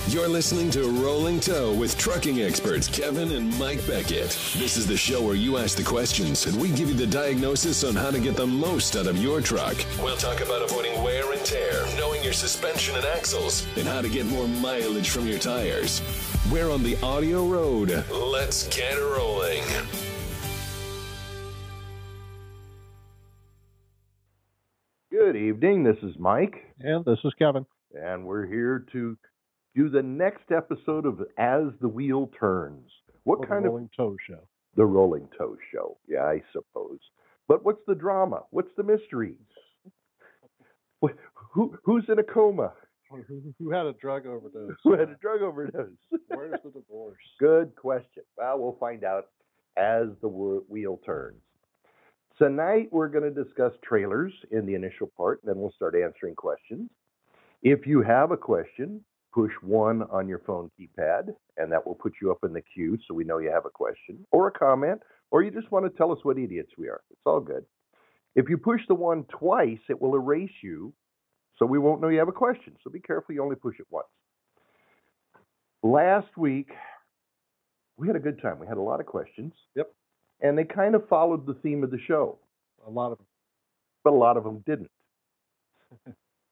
You're listening to Rolling Toe with trucking experts Kevin and Mike Beckett. This is the show where you ask the questions and we give you the diagnosis on how to get the most out of your truck. We'll talk about avoiding wear and tear, knowing your suspension and axles, and how to get more mileage from your tires. We're on the audio road. Let's get rolling. Good evening. This is Mike. And this is Kevin. And we're here to do the next episode of As the Wheel Turns. What kind of Rolling Toe Show? The Rolling Toe Show. Yeah, I suppose. But what's the drama? What's the mystery? Who's in a coma? Who had a drug overdose? Who had a drug overdose? Where's the divorce? Good question. Well, we'll find out as the wheel turns. Tonight, we're going to discuss trailers in the initial part, and then we'll start answering questions. If you have a question, push 1 on your phone keypad, and that will put you up in the queue so we know you have a question or a comment, or you just want to tell us what idiots we are. It's all good. If you push the 1 twice, it will erase you, so we won't know you have a question. So be careful, you only push it once. Last week, we had a good time. We had a lot of questions. Yep. And they kind of followed the theme of the show. A lot of them. But a lot of them didn't.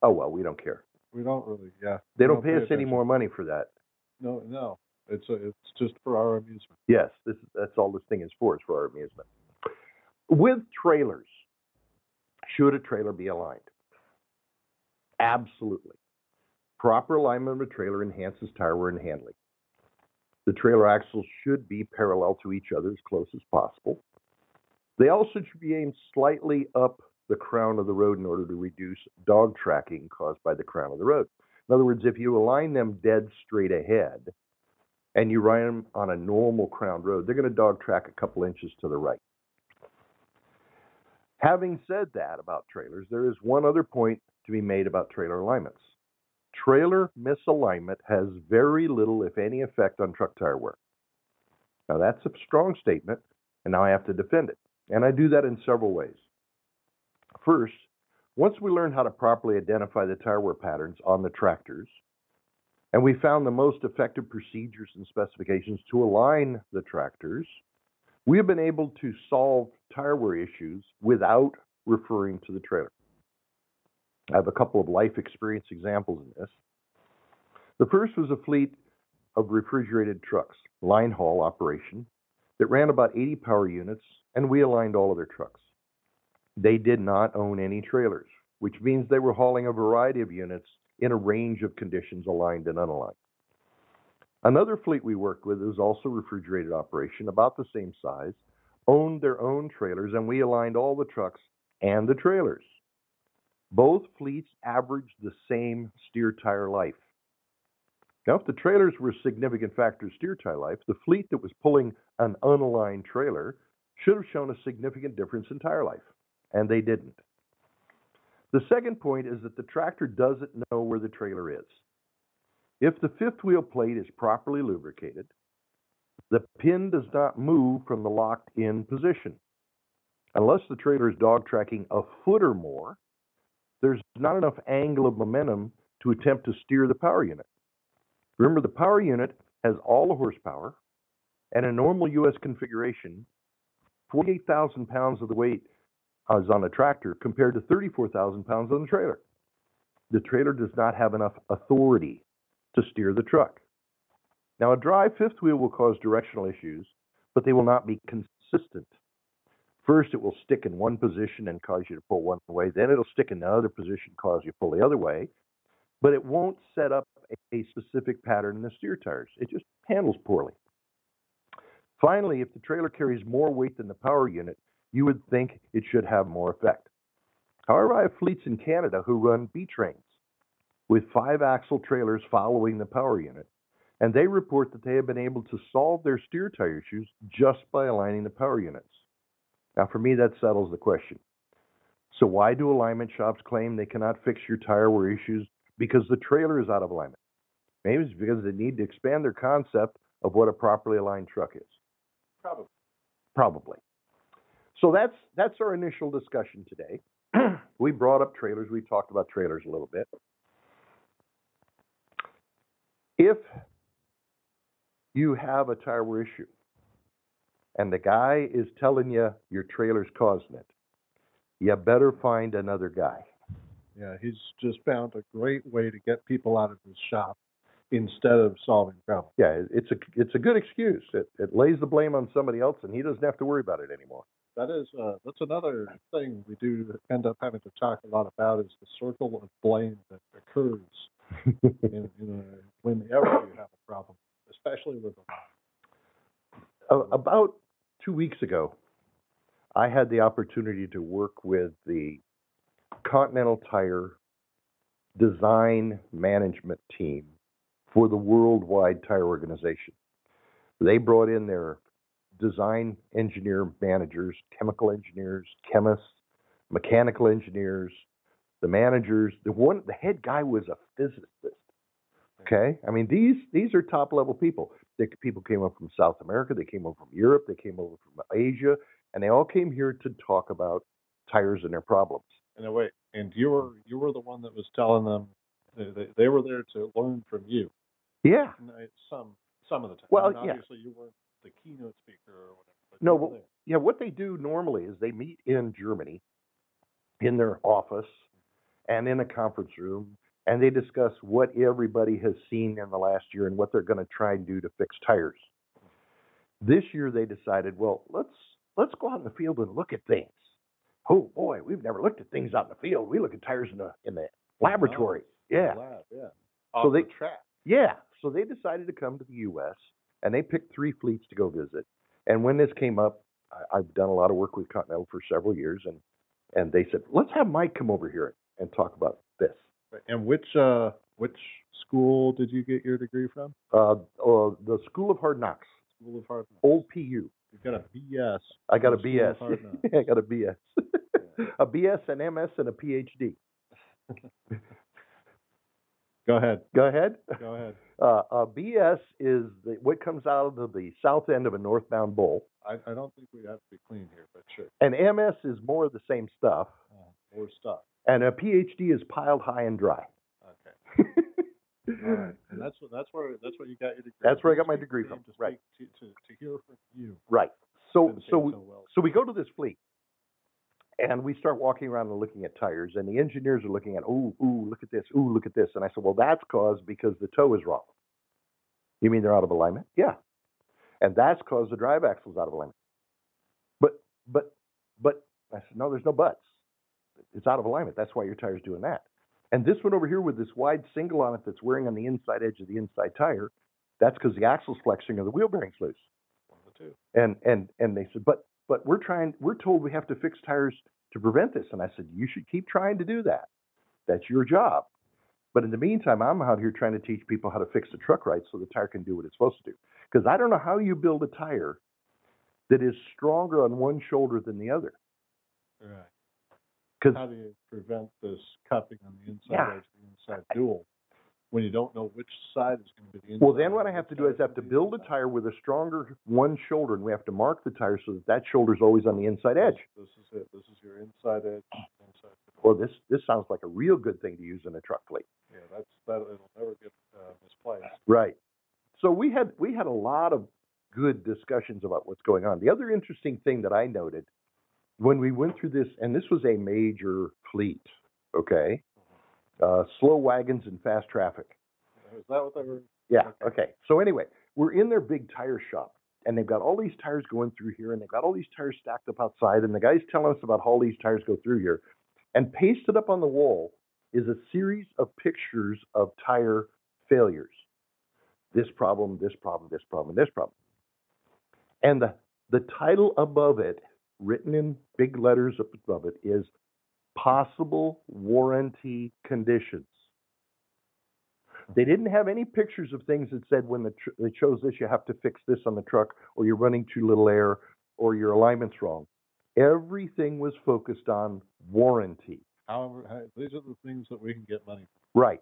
Oh, well, we don't care. We don't really, yeah. They don't pay us any more money for that. No. It's just for our amusement. Yes, that's all this thing is for our amusement. With trailers, should a trailer be aligned? Absolutely. Proper alignment of a trailer enhances tire wear and handling. The trailer axles should be parallel to each other as close as possible. They also should be aimed slightly up the crown of the road in order to reduce dog tracking caused by the crown of the road. In other words, if you align them dead straight ahead and you ride them on a normal crown road, they're going to dog track a couple inches to the right. Having said that about trailers, there is one other point to be made about trailer alignments. Trailer misalignment has very little, if any, effect on truck tire wear. Now, that's a strong statement, and now I have to defend it. And I do that in several ways. First, once we learn how to properly identify the tire wear patterns on the tractors, and we found the most effective procedures and specifications to align the tractors, we have been able to solve tire wear issues without referring to the trailer. I have a couple of life experience examples in this. The first was a fleet of refrigerated trucks, line haul operation, that ran about 80 power units, and we aligned all of their trucks. They did not own any trailers, which means they were hauling a variety of units in a range of conditions, aligned and unaligned. Another fleet we worked with was also a refrigerated operation, about the same size, owned their own trailers, and we aligned all the trucks and the trailers. Both fleets averaged the same steer tire life. Now, if the trailers were a significant factor of steer tire life, the fleet that was pulling an unaligned trailer should have shown a significant difference in tire life, and they didn't. The second point is that the tractor doesn't know where the trailer is. If the fifth wheel plate is properly lubricated, the pin does not move from the locked-in position. Unless the trailer is dog tracking a foot or more, there's not enough angle of momentum to attempt to steer the power unit. Remember, the power unit has all the horsepower, and in a normal U.S. configuration, 48,000 pounds of the weight is on a tractor compared to 34,000 pounds on the trailer. The trailer does not have enough authority to steer the truck. Now, a dry fifth wheel will cause directional issues, but they will not be consistent. First, it will stick in one position and cause you to pull one way. Then it'll stick in another position, cause you to pull the other way. But it won't set up a specific pattern in the steer tires. It just handles poorly. Finally, if the trailer carries more weight than the power unit, you would think it should have more effect. However, I have fleets in Canada who run B-trains with 5-axle trailers following the power unit, and they report that they have been able to solve their steer tire issues just by aligning the power units. Now, for me, that settles the question. So why do alignment shops claim they cannot fix your tire wear issues because the trailer is out of alignment? Maybe it's because they need to expand their concept of what a properly aligned truck is. Probably. So that's our initial discussion today. We brought up trailers. We talked about trailers a little bit. If you have a tire wear issue and the guy is telling you your trailer's causing it, you better find another guy. Yeah, he's just found a great way to get people out of his shop instead of solving problems. Yeah, it's a good excuse. It lays the blame on somebody else, and he doesn't have to worry about it anymore. That's another thing we do end up having to talk a lot about is the circle of blame that occurs whenever you have a problem, especially with them. About 2 weeks ago, I had the opportunity to work with the Continental Tire design management team for the worldwide tire organization. They brought in their design engineer managers, chemical engineers, chemists, mechanical engineers, the managers. The head guy was a physicist. Okay, I mean these are top level people. People came up from South America, they came over from Europe, they came over from Asia, and they all came here to talk about tires and their problems. And you were the one that was telling them they were there to learn from you. Yeah. Some of the time. Well, obviously you weren't the keynote speaker or whatever. No, yeah. What they do normally is they meet in Germany, in their office, and in a conference room, and they discuss what everybody has seen in the last year and what they're going to try and do to fix tires. This year they decided, well, let's go out in the field and look at things. Oh boy, we've never looked at things out in the field. We look at tires in the laboratory. Yeah. Lab, yeah. So they track. Yeah. So they decided to come to the U.S. and they picked 3 fleets to go visit. And when this came up, I've done a lot of work with Continental for several years, and they said, let's have Mike come over here and talk about this. And which school did you get your degree from? The School of Hard Knocks. School of Hard Knocks. Old PU. You've got a BS. I got a BS. I got a BS. Yeah. A BS, an MS, and a PhD. Go ahead. Go ahead. Go ahead. A BS is what comes out of the south end of a northbound bowl. I don't think we have to be clean here, but sure. An MS is more of the same stuff. More stuff. And a PhD is piled high and dry. Okay. All right. And that's where you got your degree. That's where I got my degree from. Right. To hear from you. Right. So we go to this fleet. And we start walking around and looking at tires, and the engineers are looking at, ooh, look at this, ooh, look at this. And I said, well, that's caused because the toe is wrong. You mean they're out of alignment? Yeah. And that's caused the drive axle's out of alignment. But I said, no, there's no buts. It's out of alignment. That's why your tire's doing that. And this one over here with this wide single on it that's wearing on the inside edge of the inside tire, that's because the axle's flexing or the wheel bearing's loose. One of the two. And they said, but we're told we have to fix tires to prevent this. And I said, you should keep trying to do that. That's your job. But in the meantime, I'm out here trying to teach people how to fix the truck right so the tire can do what it's supposed to do. Because I don't know how you build a tire that is stronger on one shoulder than the other. Right. Because how do you prevent this cupping on the inside edge, the inside dual, when you don't know which side is going to be the inside? Well, then what I have to do is I have to build a tire with a stronger one shoulder, and we have to mark the tire so that shoulder is always on the inside edge. This is it. This is your inside edge. Well, this sounds like a real good thing to use in a truck fleet. Yeah, it'll never get misplaced. Right. So we had a lot of good discussions about what's going on. The other interesting thing that I noted when we went through this, and this was a major fleet, okay, slow wagons and fast traffic. Is that what they were? Yeah. Okay. So anyway, we're in their big tire shop, and they've got all these tires going through here, and they've got all these tires stacked up outside, and the guy's telling us about how all these tires go through here. And pasted up on the wall is a series of pictures of tire failures. This problem, this problem, this problem, this problem. And the title above it, written in big letters up above it, is possible warranty conditions. They didn't have any pictures of things that said when they chose this, you have to fix this on the truck, or you're running too little air, or your alignment's wrong. Everything was focused on warranty. However, these are the things that we can get money for. Right.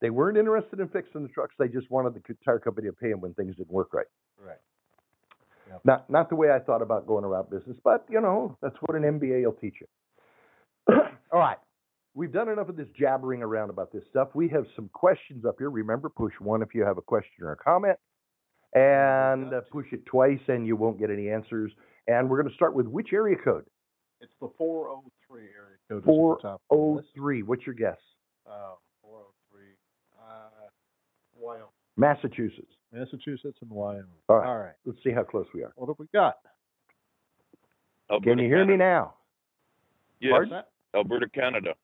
They weren't interested in fixing the trucks. They just wanted the tire company to pay them when things didn't work right. Right. Yep. Not the way I thought about going around business, but, that's what an MBA will teach you. All right. we've done enough of this jabbering around about this stuff. We have some questions up here. Remember, push 1 if you have a question or a comment, and push it twice and you won't get any answers. And we're going to start with which area code? It's the 403 area code. 403. What's your guess? 403. Wyoming. Massachusetts. Massachusetts and Wyoming. All right. Let's see how close we are. What have we got? Alberta, Can you hear me now? Yes. Pardon? Alberta, Canada.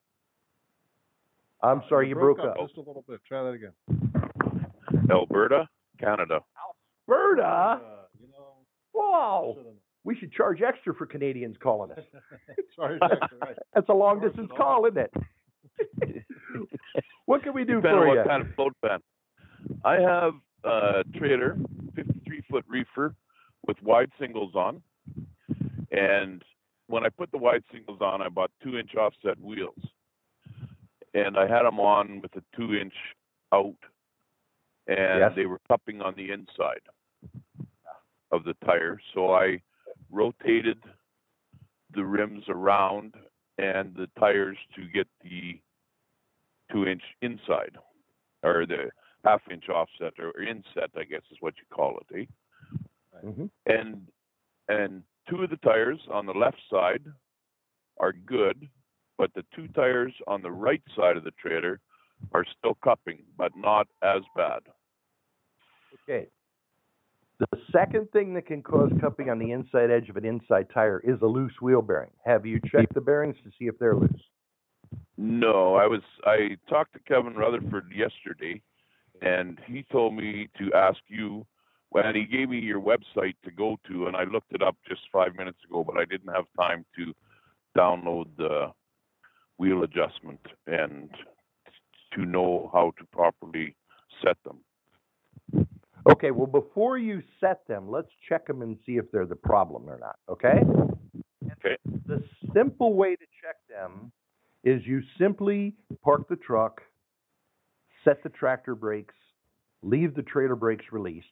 I'm sorry, you broke up. Just a little bit. Try that again. Alberta, Canada. Alberta? You know. Whoa. We should charge extra for Canadians calling us. Charge extra, right. That's a long distance call, isn't it? What can we do Depending for on you? what kind of float pan. I have a trailer, 53-foot reefer with wide singles on. And when I put the wide singles on, I bought 2-inch offset wheels. And I had them on with a 2-inch out. And they were cupping on the inside of the tire. So I rotated the rims around and the tires to get the 2-inch inside, or the half-inch offset, or inset, I guess is what you call it, eh? Mm-hmm. And 2 of the tires on the left side are good, but the 2 tires on the right side of the trailer are still cupping, but not as bad. Okay. The second thing that can cause cupping on the inside edge of an inside tire is a loose wheel bearing. Have you checked the bearings to see if they're loose? No, I talked to Kevin Rutherford yesterday, and he told me to ask you, and he gave me your website to go to, and I looked it up just 5 minutes ago, but I didn't have time to download the wheel adjustment and to know how to properly set them. Okay, well, before you set them, let's check them and see if they're the problem or not, okay? Okay. The simple way to check them is you simply park the truck, set the tractor brakes, leave the trailer brakes released,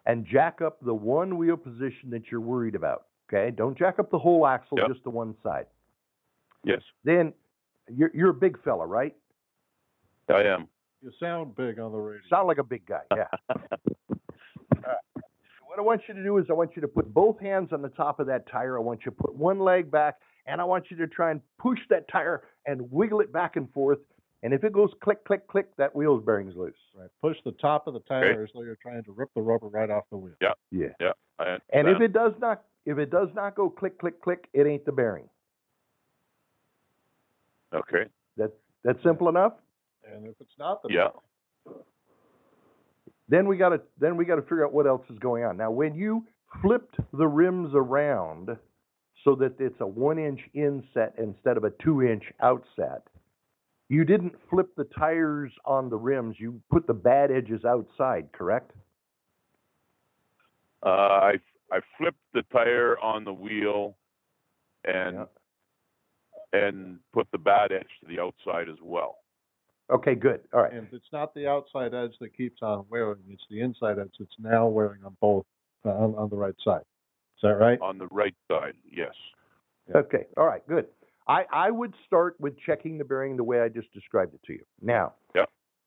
and jack up the one wheel position that you're worried about, okay? Don't jack up the whole axle, just the one side. Yes. Then, you're a big fella, right? I am. You sound big on the radio. Sound like a big guy, yeah. What I want you to do is I want you to put both hands on the top of that tire. I want you to put one leg back, and I want you to try and push that tire and wiggle it back and forth. And if it goes click, click, click, that wheel bearing's loose. Right. Push the top of the tire as though you're trying to rip the rubber right off the wheel. Yeah. Yeah. Yeah. And if it does not go click, click, click, it ain't the bearing. Okay. That's simple enough? And if it's not the Then we got to figure out what else is going on. Now, when you flipped the rims around so that it's a 1-inch inset instead of a 2-inch outset, you didn't flip the tires on the rims. You put the bad edges outside, correct? I flipped the tire on the wheel and put the bad edge to the outside as well. Okay, good. All right. And it's not the outside edge that keeps on wearing. It's the inside edge that's now wearing on both, on the right side. Is that right? On the right side, yes. Okay. All right, good. I would start with checking the bearing the way I just described it to you. Now,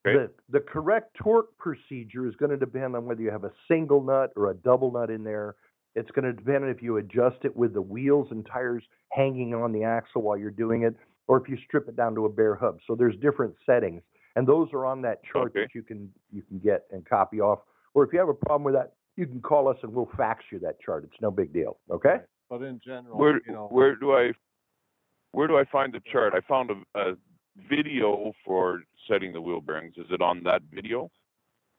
Okay. the correct torque procedure is going to depend on whether you have a single nut or a double nut in there. It's going to depend on if you adjust it with the wheels and tires hanging on the axle while you're doing it, or if you strip it down to a bare hub. So there's different settings, and those are on that chart that you can get and copy off. Or if you have a problem with that, you can call us and we'll fax you that chart. It's no big deal. Okay? But in general, where do I find the chart? I found a video for setting the wheel bearings. Is it on that video?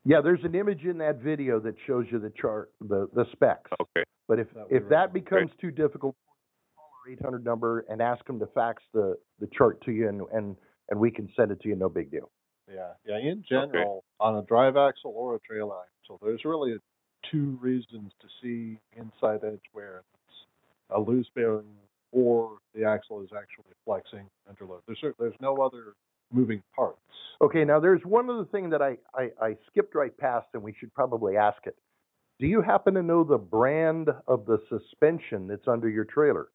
Yeah, there's an image in that video that shows you the chart, the specs. Okay. But if that becomes too difficult, call our 800 number and ask them to fax the chart to you, and we can send it to you. No big deal. Yeah. In general, on a drive axle or a trail axle, there's really 2 reasons to see inside edge wear. It's a loose bearing or the axle is actually flexing under load. There's no other moving parts. Okay, now there's one other thing that I skipped right past, and we should probably ask it. Do you happen to know the brand of the suspension that's under your trailer?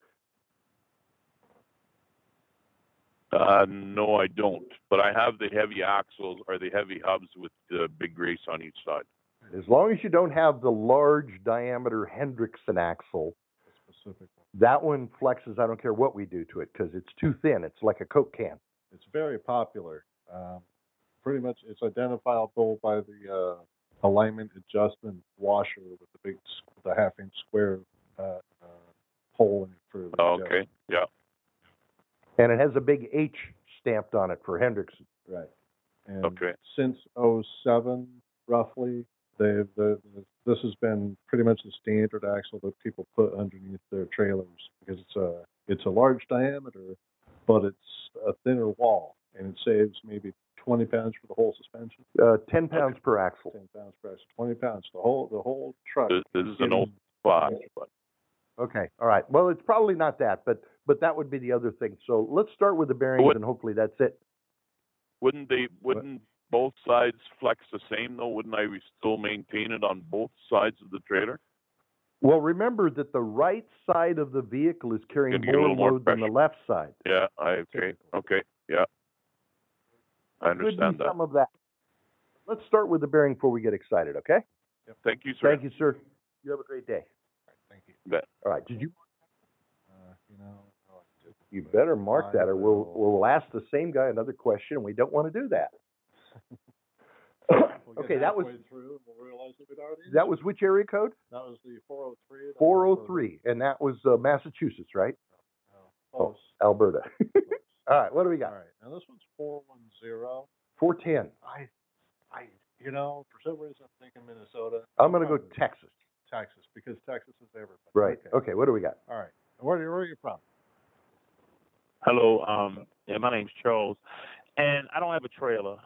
No, I don't. But I have the heavy axles or the heavy hubs with the big race on each side. As long as you don't have the large diameter Hendrickson axle, Specific one. that one flexes. I don't care what we do to it because it's too thin. It's like a Coke can. It's very popular. Pretty much, it's identifiable by the alignment adjustment washer with the half-inch square hole in it for the Okay, yeah. And it has a big H stamped on it for Hendrickson. Right. And Okay. since '07, roughly, this has been pretty much the standard axle that people put underneath their trailers because it's a large diameter, but it's a thinner wall, and it saves maybe 20 pounds for the whole suspension. 10 pounds per axle. 10 pounds per axle, 20 pounds. The whole truck. This is an old spot. But Okay. All right. Well, it's probably not that, but that would be the other thing. So let's start with the bearings, and hopefully that's it. wouldn't both sides flex the same though? Wouldn't I still maintain it on both sides of the trailer? Well, remember that the right side of the vehicle is carrying Gonna get a more little more load than the left side. Yeah, okay, yeah. I understand that. Some of that. Let's start with the bearing before we get excited, okay? Yep. Thank you, sir. Thank you, sir. You have a great day. All right, thank you. Bet. All right. Did you? No, I didn't. You better mark that, or we'll ask the same guy another question, and we don't want to do that. Okay, that was through, and we'll realize that we'd already. That was which area code? That was the 403. 403, and that was Massachusetts, right? No. Alberta. All right, what do we got? All right, now this one's 410. 410. For some reason I'm thinking Minnesota. I'm going to go Texas. Texas, because Texas is everybody. Right. Okay, what do we got? All right. Where are you from? Hello, my name's Charles, and I don't have a trailer,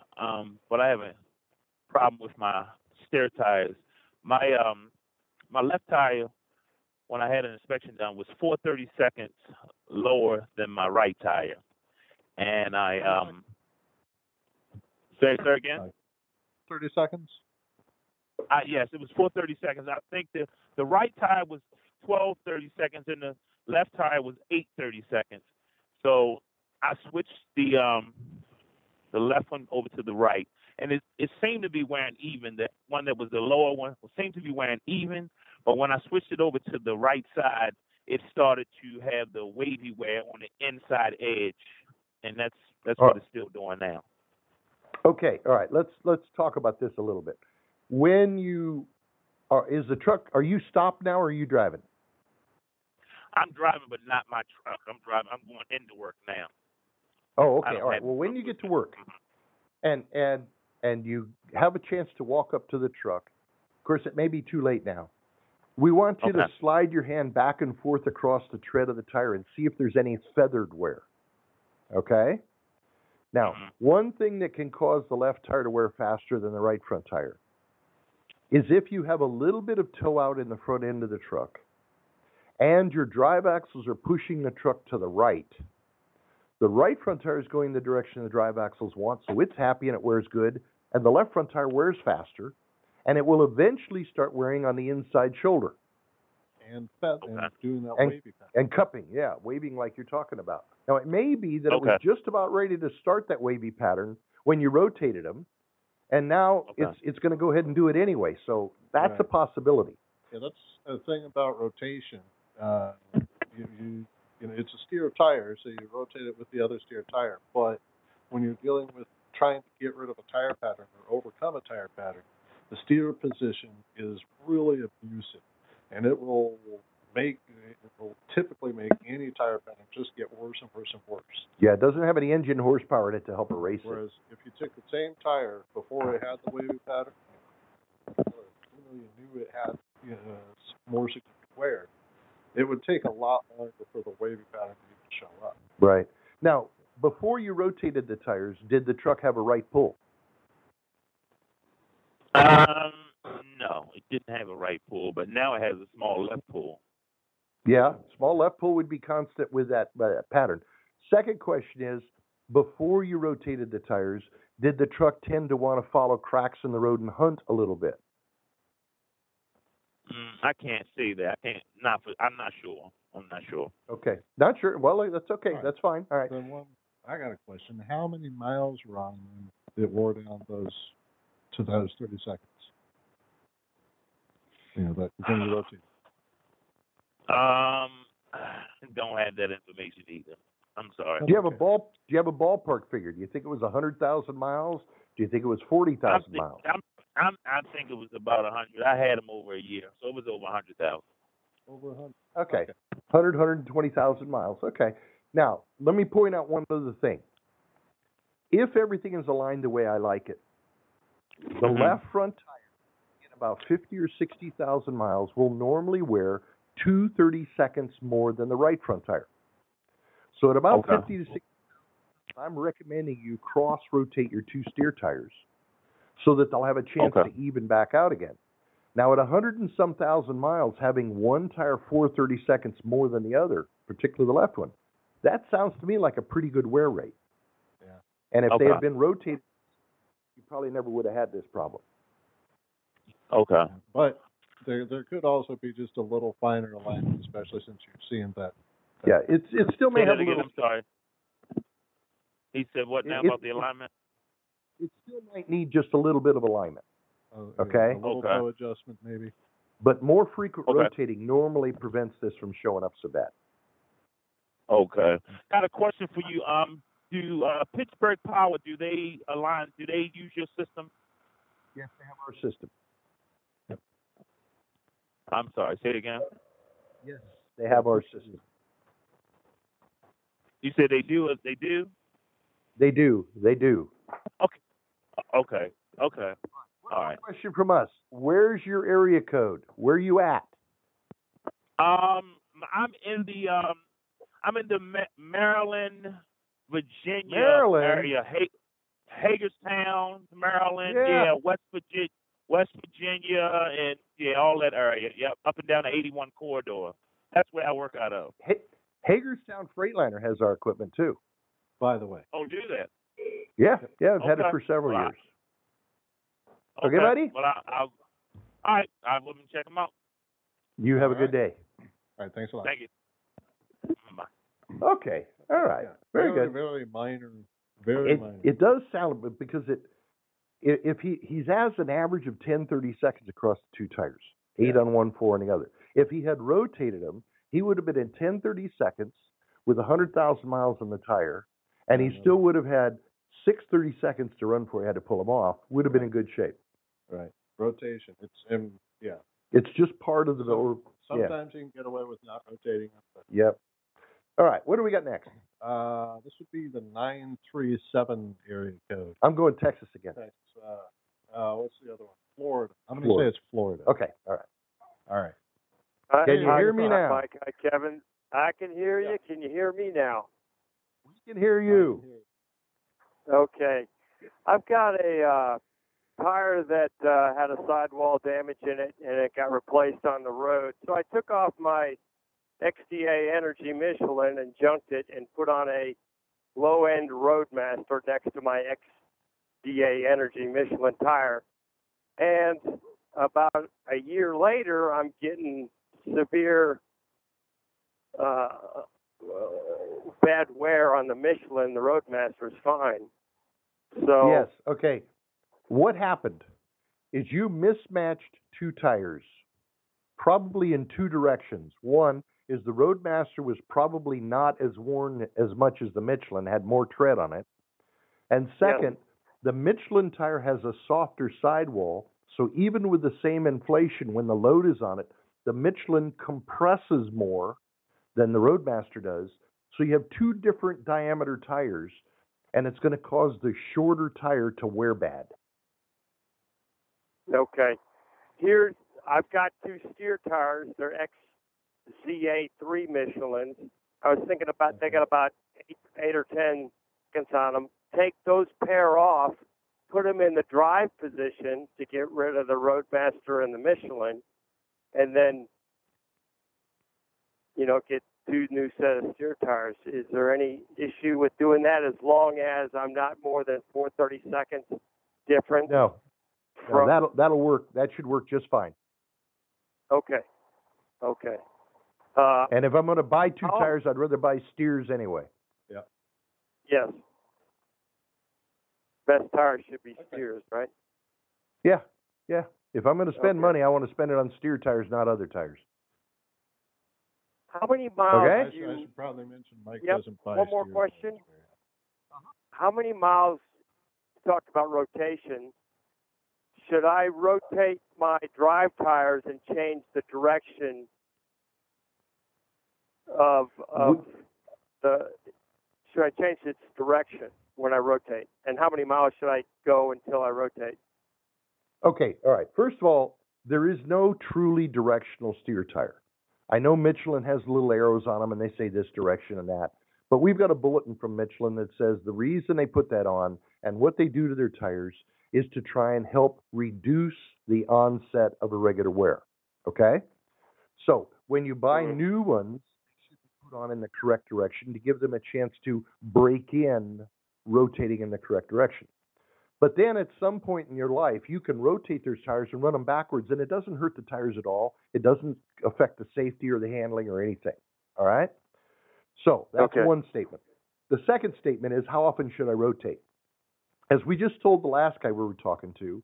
but I have a problem with my stair tires. My left tire, when I had an inspection done, was 4/32 lower than my right tire, and I say again. 30 seconds. Yes, it was 4/32. I think the right tire was 12/32, and the left tire was 8/32. So I switched the left one over to the right, and it seemed to be wearing even. The one that was the lower one seemed to be wearing even, but when I switched it over to the right side, it started to have the wavy wear on the inside edge, and that's what it's still doing now. Okay, all right. Let's talk about this a little bit. When you are you stopped now, or are you driving? I'm driving, but not my truck. I'm driving. I'm going into work now. Oh, okay. All right. Well, when you get to work, and you have a chance to walk up to the truck, of course, it may be too late now. We want you to slide your hand back and forth across the tread of the tire and see if there's any feathered wear. Okay? Now, one thing that can cause the left tire to wear faster than the right front tire is if you have a little bit of toe out in the front end of the truck and your drive axles are pushing the truck to the right front tire is going the direction the drive axles want, so it's happy and it wears good, and the left front tire wears faster, and it will eventually start wearing on the inside shoulder. And doing that wavy pattern. And cupping, waving like you're talking about. Now, it may be that it was just about ready to start that wavy pattern when you rotated them, and now it's going to go ahead and do it anyway, so that's a possibility. Yeah, that's the thing about rotation. It's a steer tire, so you rotate it with the other steer tire. But when you're dealing with trying to get rid of a tire pattern or overcome a tire pattern, the steer position is really abusive, and it will typically make any tire pattern just get worse and worse and worse. Yeah, it doesn't have any engine horsepower in it to help erase it. Whereas if you took the same tire before it had the wavy pattern, you knew it had more significant wear, it would take a lot longer for the wavy pattern to even show up. Right. Now, before you rotated the tires, did the truck have a right pull? No, it didn't have a right pull, but now it has a small left pull. Yeah, small left pull would be constant with that pattern. Second question is, before you rotated the tires, did the truck tend to want to follow cracks in the road and hunt a little bit? I can't say that. I'm not sure. Okay. Not sure. Well, that's okay. Right. That's fine. All right. Then I got a question. How many miles were on them that wore down to those 30 seconds? That when you rotate. Don't have that information either. I'm sorry. Do you have a ballpark figure? Do you think it was 100,000 miles? Do you think it was 40,000 miles? I think it was about 100. I had them over a year, so it was over 100,000. Over 100. Okay. 120,000 miles. Okay. Now, let me point out one other thing. If everything is aligned the way I like it, the left front tire in about 50 or 60,000 miles will normally wear 30 seconds more than the right front tire. So at about 50 to 60, I'm recommending you cross-rotate your two steer tires so that they'll have a chance to even back out again. Now, at 100 and some thousand miles, having one tire 30 seconds more than the other, particularly the left one, that sounds to me like a pretty good wear rate. Yeah. And if they had been rotated, you probably never would have had this problem. Okay. But there could also be just a little finer alignment, especially since you're seeing that. Yeah, it still may have a little. I'm sorry. He said what now about the alignment? It still might need just a little bit of alignment. Okay. A little toe adjustment, maybe. But more frequent rotating normally prevents this from showing up so bad. Okay. Got a question for you. Do Pittsburgh Power, do they align? Do they use your system? Yes, they have our system. Yep. I'm sorry. Say it again. Yes, they have our system. You said they do? They do? They do. They do. Okay. Okay. Okay. All right. Question from us. Where's your area code? Where are you at? I'm in the Maryland, Virginia area. Hagerstown, Maryland. Yeah. West Virginia, and all that area. Yep. Up and down the 81 corridor. That's where I work out of. Hagerstown Freightliner has our equipment too. By the way. Oh, do that? Yeah. I've had it for several years. Okay, buddy? Well, all right. I'll go and check them out. You have a good day. All right. Thanks a lot. Thank you. Bye. Okay. All right. Yeah. Very good. Very minor. Very minor. It does sound, because if he's has an average of 30 seconds across the two tires, 8 on one, 4 on the other. If he had rotated them, he would have been in 30 seconds with 100,000 miles on the tire, and he still would have had 30 seconds to run before he had to pull them off. Would have been in good shape. Right. Rotation. It's just part of the. Sometimes you can get away with not rotating them. Yep. All right. What do we got next? This would be the 937 area code. I'm going Texas again. Texas. What's the other one? Florida. I'm going to say it's Florida. Okay. All right. All right. Can you hear me now? Mike, Kevin, I can hear you. Can you hear me now? We can hear you. Okay. I've got a tire that had a sidewall damage in it, and it got replaced on the road. So I took off my XDA Energy Michelin and junked it and put on a low-end Roadmaster next to my XDA Energy Michelin tire. And about a year later, I'm getting severe bad wear on the Michelin. The Roadmaster's fine. So yes. Okay. What happened is you mismatched two tires, probably in two directions. One is the Roadmaster was probably not as worn as much as the Michelin, had more tread on it. And second, the Michelin tire has a softer sidewall, so even with the same inflation, when the load is on it, the Michelin compresses more than the Roadmaster does. So you have two different diameter tires, and it's going to cause the shorter tire to wear bad. Okay. Here, I've got two steer tires. They're XZA3 Michelins. I was thinking about, they got about 8 or 10 seconds on them. Take those pair off, put them in the drive position to get rid of the Roadmaster and the Michelin, and then, get two new set of steer tires. Is there any issue with doing that as long as I'm not more than 30 seconds different? No, that'll work. That should work just fine. Okay. And if I'm going to buy two tires, I'd rather buy steers anyway. Yes. Best tires should be steers, right? Yeah, yeah. If I'm going to spend Okay. money, I want to spend it on steer tires, not other tires. How many miles Okay. do you... I should probably mention Mike Yep. doesn't buy One more steers. question. How many miles, you talked about rotation, should I rotate my drive tires and change the direction of the... Should I change its direction when I rotate? And how many miles should I go until I rotate? Okay, all right. First of all, there is no truly directional steer tire. I know Michelin has little arrows on them, and they say this direction and that. But we've got a bulletin from Michelin that says the reason they put that on and what they do to their tires is to try and help reduce the onset of irregular wear. Okay? So when you buy new ones, they should be put on in the correct direction to give them a chance to break in rotating in the correct direction. But then at some point in your life, you can rotate those tires and run them backwards, and it doesn't hurt the tires at all. It doesn't affect the safety or the handling or anything. All right? So that's one statement. The second statement is, how often should I rotate? As we just told the last guy we were talking to,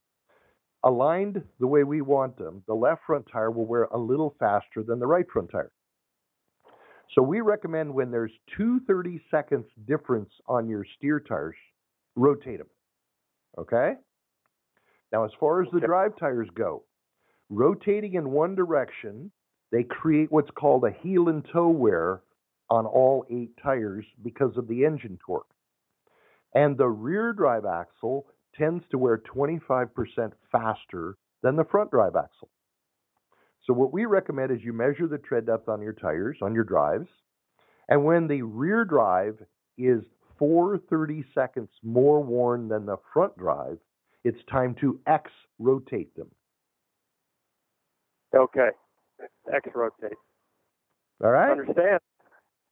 aligned the way we want them, the left front tire will wear a little faster than the right front tire. So we recommend when there's 2 30-second difference on your steer tires, rotate them. Okay? Now, as far as the drive tires go, rotating in one direction, they create what's called a heel and toe wear on all 8 tires because of the engine torque. And the rear drive axle tends to wear 25% faster than the front drive axle. So what we recommend is you measure the tread depth on your tires, on your drives, and when the rear drive is 4 30-seconds more worn than the front drive, it's time to X-rotate them. Okay. X-rotate. All right? Understand.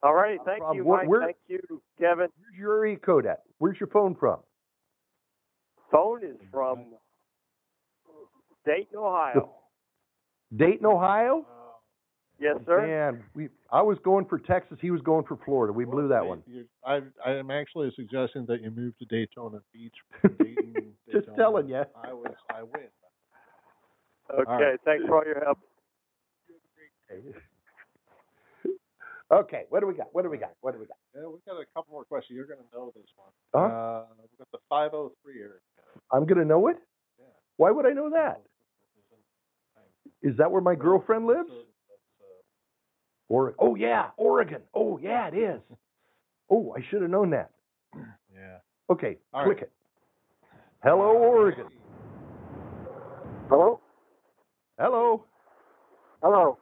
All right. Thank you, Mike. Thank you, Kevin. Where's your area code at? Where's your phone from? Phone is from Dayton, Ohio. Dayton, Ohio? Yes, sir. Man, I was going for Texas. He was going for Florida. We blew that one. I am actually suggesting that you move to Daytona Beach. Dayton, Just Daytona. telling you. I win. Okay. Right. Thanks for all your help. Okay. What do we got? Yeah, we've got a couple more questions. You're going to know this one. Huh? We've got the 503 area. I'm going to know it? Yeah. Why would I know that? Is that where my girlfriend lives? Oh, yeah, Oregon. Oh, yeah, it is. Oh, I should have known that. Yeah. Okay, All click right. it. Hello, Oregon. Hello? Hello. Hello.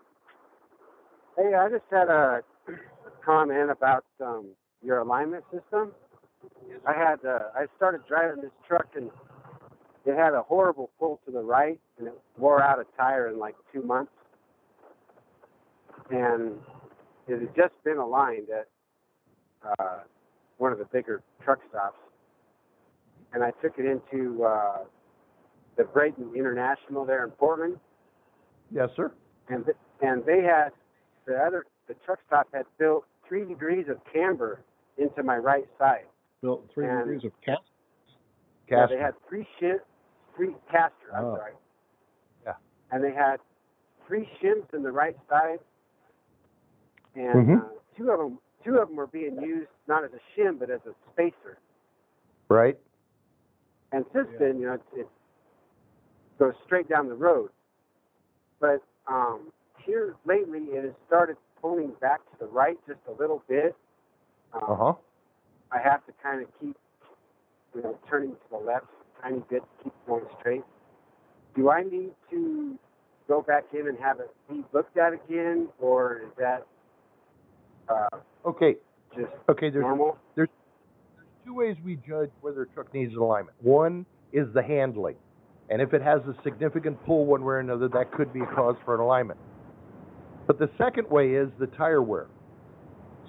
Hey, I just had a comment about your alignment system. I started driving this truck and it had a horrible pull to the right and it wore out a tire in like 2 months. And it had just been aligned at one of the bigger truck stops. And I took it into the Brayton International there in Portland. Yes, sir. And they had, the truck stop had built 3 degrees of camber into my right side. Built 3 degrees of cast? Yeah, they had 3 caster, I'm Oh. sorry. Yeah. And they had 3 shims in the right side. And two of them were being used not as a shim, but as a spacer. Right. And since then, it goes straight down the road. But here lately, it has started pulling back to the right just a little bit. I have to kind of keep, turning to the left a tiny bit to keep going straight. Do I need to go back in and have it be looked at again, or is that just normal? There's 2 ways we judge whether a truck needs an alignment. One is the handling. And if it has a significant pull one way or another, that could be a cause for an alignment. But the second way is the tire wear.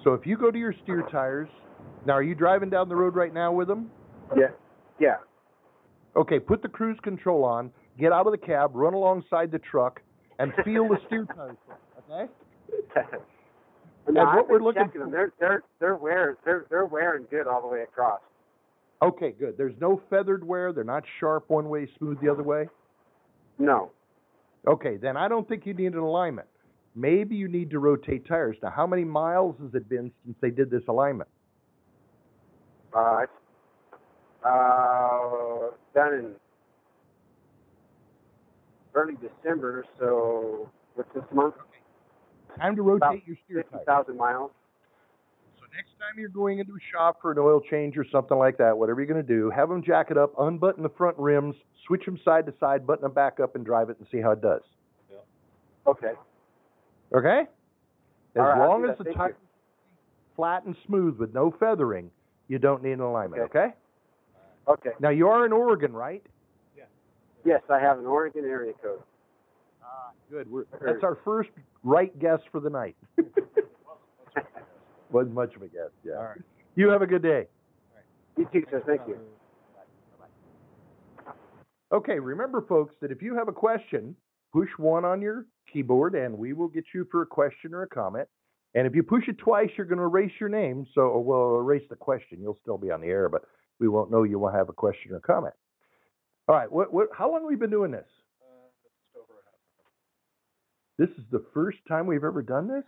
So if you go to your steer tires, now are you driving down the road right now with them? Yeah. Okay, put the cruise control on, get out of the cab, run alongside the truck, and feel the steer tires, okay? No, And what I've we're been looking checking them. They're wearing good all the way across. Okay, good. There's no feathered wear. They're not sharp one way, smooth the other way. No. Okay, then I don't think you need an alignment. Maybe you need to rotate tires. Now, how many miles has it been since they did this alignment? It's done in early December, so what's this month? Time to rotate About your steer tires. 50,000 miles. So next time you're going into a shop for an oil change or something like that, whatever you're going to do, have them jack it up, unbutton the front rims, switch them side to side, button them back up, and drive it and see how it does. Yeah. Okay. Okay? As All right, long I'll do as that. the Thank tire is flat and smooth with no feathering, you don't need an alignment, okay? Okay. Now, you are in Oregon, right? Yes, I have an Oregon area code. Good. That's our first right guess for the night. Wasn't much of a guess, yeah. All right. You have a good day. You too, sir. Thank you. Okay, remember, folks, that if you have a question, push 1 on your keyboard, and we will get you for a question or a comment. And if you push it twice, you're going to erase your name. So we'll erase the question. You'll still be on the air, but we won't know you will have a question or a comment. All right. How long have we been doing this? Just over a This is the first time we've ever done this?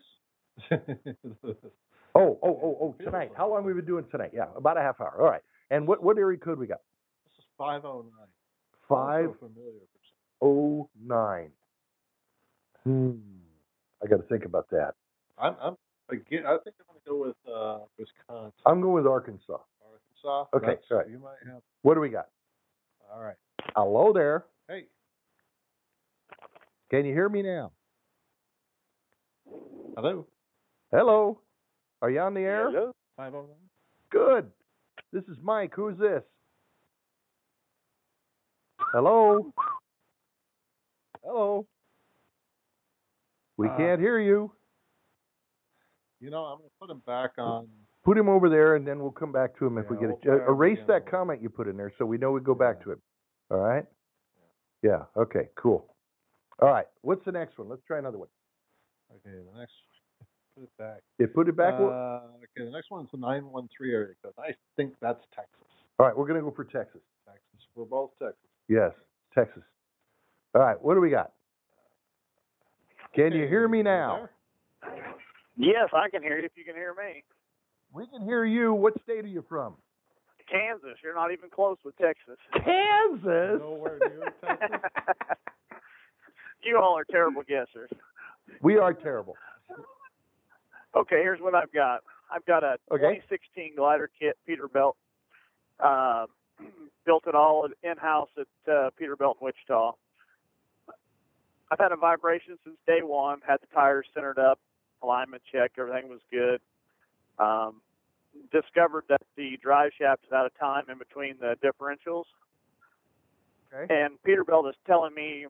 Oh, tonight. How long have we been doing tonight? Yeah, about a half hour. All right. And what area code we got? This is 509. 509. I got to think about that. I think I'm going to go with Wisconsin. I'm going with Arkansas. Arkansas. Okay, all right. You might have. What do we got? All right. Hello there. Hey. Can you hear me now? Hello. Hello. Are you on the air? Hello. 509. Good. This is Mike. Who's this? Hello. Hello. We can't hear you. You know, I'm going to put him back on. Put him over there, and then we'll come back to him if we get it. Erase that again. comment you put in there so we know we go back to him. All right? Yeah. Okay, cool. All right. What's the next one? Let's try another one. Okay, the next. Put it back. Put it back. Okay, the next one's the 913 area code. I think that's Texas. All right, we're going to go for Texas. Texas. We're both Texas. Yes, Texas. All right, what do we got? Can you hear me now? Yes, I can hear you if you can hear me. We can hear you. What state are you from? Kansas. You're not even close with Texas. Kansas? Nowhere near Texas. You all are terrible guessers. We are terrible. Okay, here's what I've got. I've got a 2016 glider kit, Peterbilt. Built it all in-house at Peterbilt in Wichita. I've had a vibration since day one, had the tires centered up, alignment checked, everything was good. Discovered that the drive shaft is out of time in between the differentials. Okay. And Peterbilt is telling me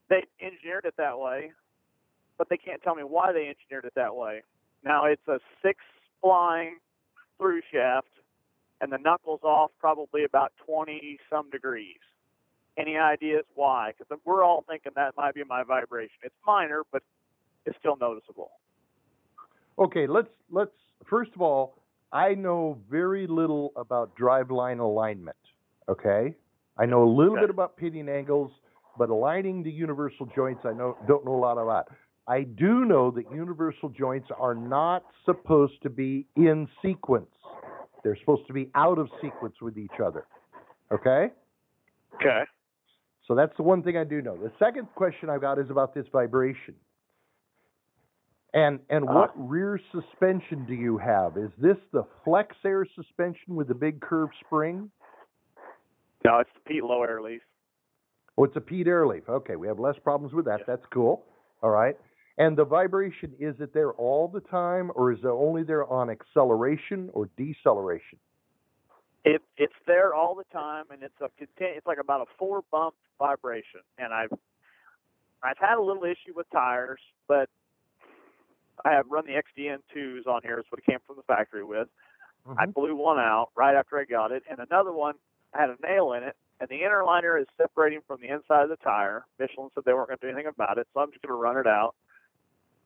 they engineered it that way, but they can't tell me why they engineered it that way. Now, it's a 6-spline through shaft, and the knuckle's off probably about 20-some degrees. Any ideas why? Because we're all thinking that might be my vibration. It's minor, but it's still noticeable. Okay, let's first of all, I know very little about driveline alignment, okay? I know a little bit about pitting angles, but aligning the universal joints I don't know a lot about. I do know that universal joints are not supposed to be in sequence. They're supposed to be out of sequence with each other, okay? Okay. So that's the one thing I do know. The second question I've got is about this vibration. And what rear suspension do you have? Is this the Flex Air suspension with the big curved spring? No, it's the Pete Low Air Leaf. Oh, it's a Pete Air Leaf. Okay, we have less problems with that. Yes. That's cool. All right. And the vibration, is it there all the time, or is it only there on acceleration or deceleration? It's there all the time, and it's like about a 4-bump vibration. And I've had a little issue with tires, but I have run the XDN2s on here. Is what it came from the factory with. Mm-hmm. I blew one out right after I got it, and another one had a nail in it, and the inner liner is separating from the inside of the tire. Michelin said they weren't going to do anything about it, so I'm just going to run it out.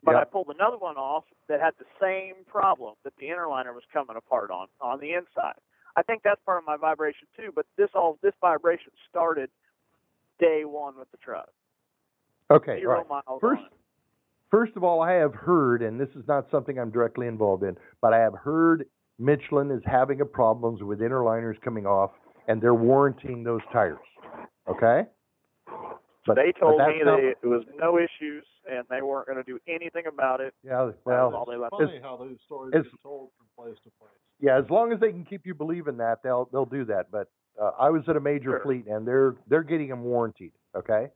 But I pulled another one off that had the same problem that the inner liner was coming apart on the inside. I think that's part of my vibration too, but this vibration started day one with the truck. Okay, 0 right. miles on it. First of all, I have heard, and this is not something I'm directly involved in, but I have heard Michelin is having problems with inner liners coming off, and they're warranting those tires. Okay? But they told me that it was no issues, and they weren't going to do anything about it. Yeah, well, it's funny how those stories get told from place to place. Yeah, as long as they can keep you believing that, they'll do that. But I was at a major fleet, and they're getting them warranted. Okay.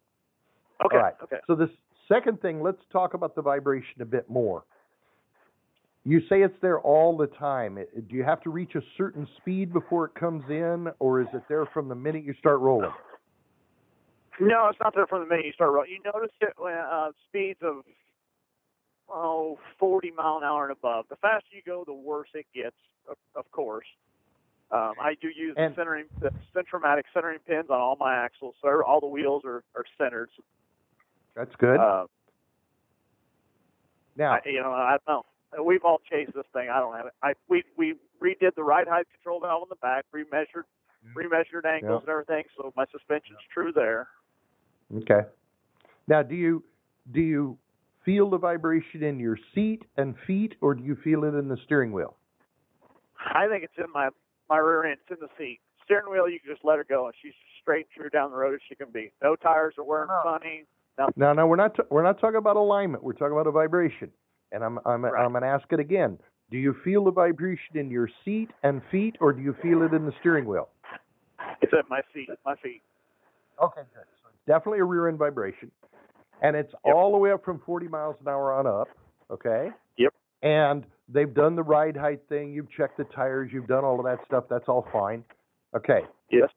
Okay. All right. Okay. So this second thing, let's talk about the vibration a bit more. You say it's there all the time. Do you have to reach a certain speed before it comes in, or is it there from the minute you start rolling? No, it's not there from the minute you start rolling. You notice it when speeds of 40 mile an hour and above. The faster you go, the worse it gets, of course. I do use the Centromatic centering pins on all my axles, so all the wheels are centered. That's good. Now, I don't know. We've all chased this thing. I don't have it. We redid the ride height control valve in the back, remeasured angles and everything, so my suspension's true there. Okay. Now, do you feel the vibration in your seat and feet, or do you feel it in the steering wheel? I think it's in my rear end. It's in the seat. Steering wheel, you can just let her go, and she's straight through down the road as she can be. No tires are wearing funny. No, we're not talking about alignment. We're talking about a vibration. And I'm going to ask it again. Do you feel the vibration in your seat and feet, or do you feel it in the steering wheel? It's at my feet. Okay, good. So it's definitely a rear end vibration, and it's all the way up from 40 miles an hour on up. Okay. Yep. And they've done the ride height thing. You've checked the tires. You've done all of that stuff. That's all fine. Okay. Yes.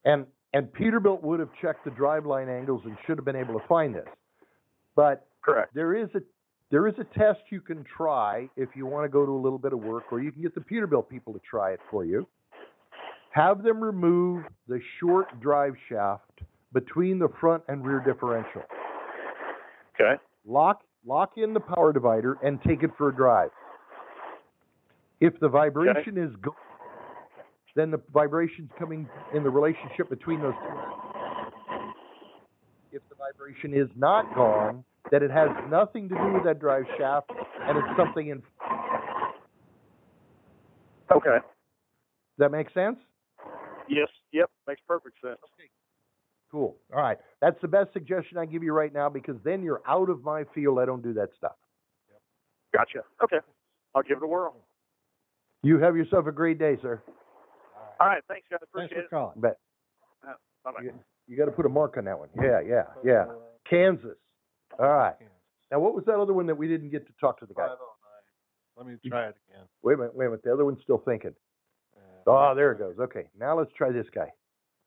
And Peterbilt would have checked the driveline angles and should have been able to find this. But correct. There is a test you can try if you want to go to a little bit of work, or you can get the Peterbilt people to try it for you. Have them remove the short drive shaft between the front and rear differential. Okay. Lock in the power divider and take it for a drive. If the vibration is good, then the vibration's coming in the relationship between those two. If the vibration is not gone, then it has nothing to do with that drive shaft, and it's something in. Okay. Does that make sense? Yes. Yep. Makes perfect sense. Okay. Cool. All right. That's the best suggestion I give you right now, because then you're out of my field. I don't do that stuff. Gotcha. Okay. I'll give it a whirl. You have yourself a great day, sir. All right. Thanks, guys. Appreciate Thanks for calling. Bet. Bye-bye. You got to put a mark on that one. Yeah. Kansas. All right. Now, what was that other one that we didn't get to talk to the guy? 509. Let me try it again. Wait a minute. The other one's still thinking. Oh, there it goes. Okay. Now let's try this guy.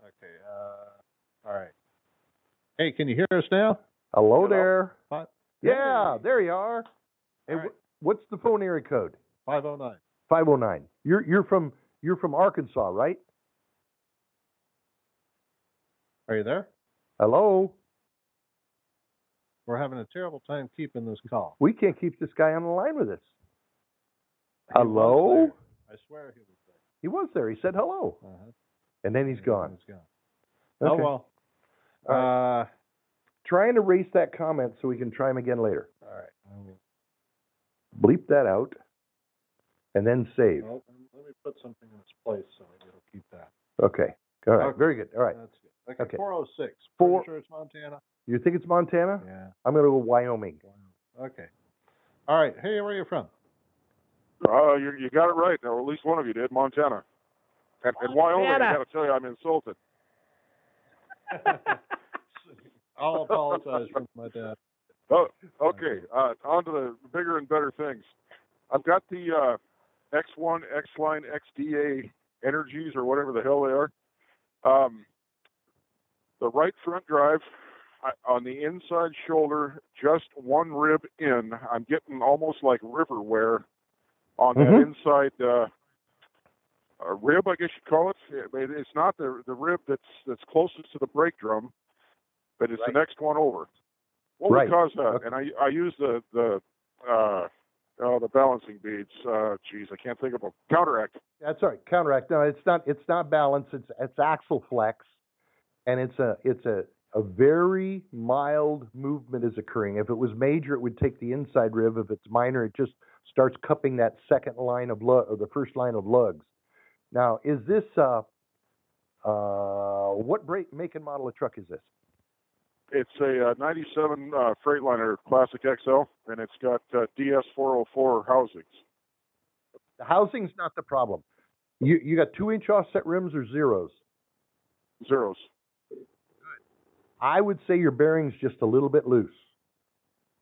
Okay. All right. Hey, can you hear us now? Hello there. Yeah, there you are. Hey, right. What's the phone area code? 509. 509. You're from Arkansas, right? Are you there? Hello. We're having a terrible time keeping this call. We can't keep this guy on the line with us. He Hello. I swear he was there. He was there. He said hello, and then he's gone. He's gone. Okay. Oh well. Right. Try and erase that comment so we can try him again later. All right. Bleep that out, and then save. Well, let me put something in its place so it'll keep that. Okay. All right. Okay. Very good. All right. That's good. Okay. 406. Pretty sure it's Montana. You think it's Montana? Yeah. I'm going to go Wyoming. Okay. All right. Hey, where are you from? You got it right. Or at least one of you did. Montana. And Wyoming, I got to tell you, I'm insulted. I'll apologize for my dad. Oh, okay. On to the bigger and better things. I've got the X1, X-Line, XDA Energies, or whatever the hell they are. The right front drive, on the inside shoulder, just one rib in. I'm getting almost like river wear on that inside rib, I guess you'd call it. It's not the rib that's closest to the brake drum, but it's the next one over. What would cause that? Okay. And I use the the balancing beads. Geez, I can't think of them. Counteract. That's all right. Counteract. No, it's not. It's not balance. It's axle flex, and it's a very mild movement is occurring. If it was major, it would take the inside rib. If it's minor, it just starts cupping that second line of or the first line of lugs. Now, is this what make and model of truck is this? It's a 97 Freightliner Classic XL, and it's got DS404 housings. The housing's not the problem. You got 2-inch offset rims or zeros? Zeros. I would say your bearing's just a little bit loose.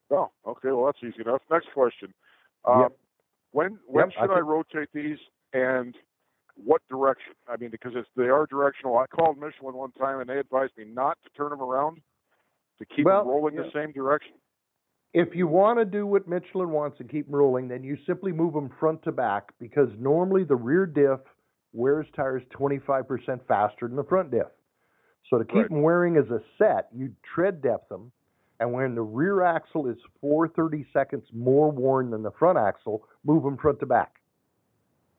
Oh, okay. Well, that's easy enough. Next question. Yep. When should I rotate these, and what direction? I mean, because they are directional. I called Michelin one time, and they advised me not to turn them around, to keep them rolling the same direction. If you want to do what Michelin wants and keep them rolling, then you simply move them front to back, because normally the rear diff wears tires 25% faster than the front diff. So to keep them wearing as a set, you tread depth them, and when the rear axle is 4/32 more worn than the front axle, move them front to back.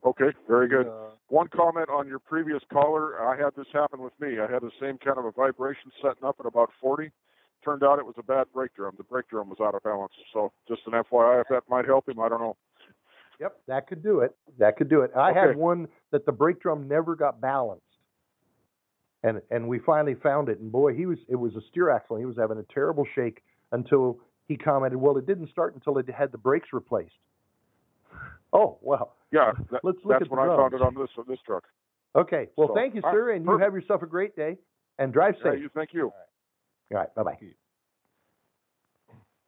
Okay, very good. One comment on your previous caller. I had this happen with me. I had the same kind of a vibration setting up at about 40. Turned out it was a bad brake drum. The brake drum was out of balance. So just an FYI, if that might help him, I don't know. Yep, that could do it. That could do it. I had one that the brake drum never got balanced. And we finally found it, and boy, it was a steer axle. He was having a terrible shake until he commented, well, it didn't start until it had the brakes replaced. Oh, well. Yeah, let's look that's when I found it on this truck. Okay, well, thank you, sir, and you have yourself a great day, and drive safe. Thank you. All right, bye-bye.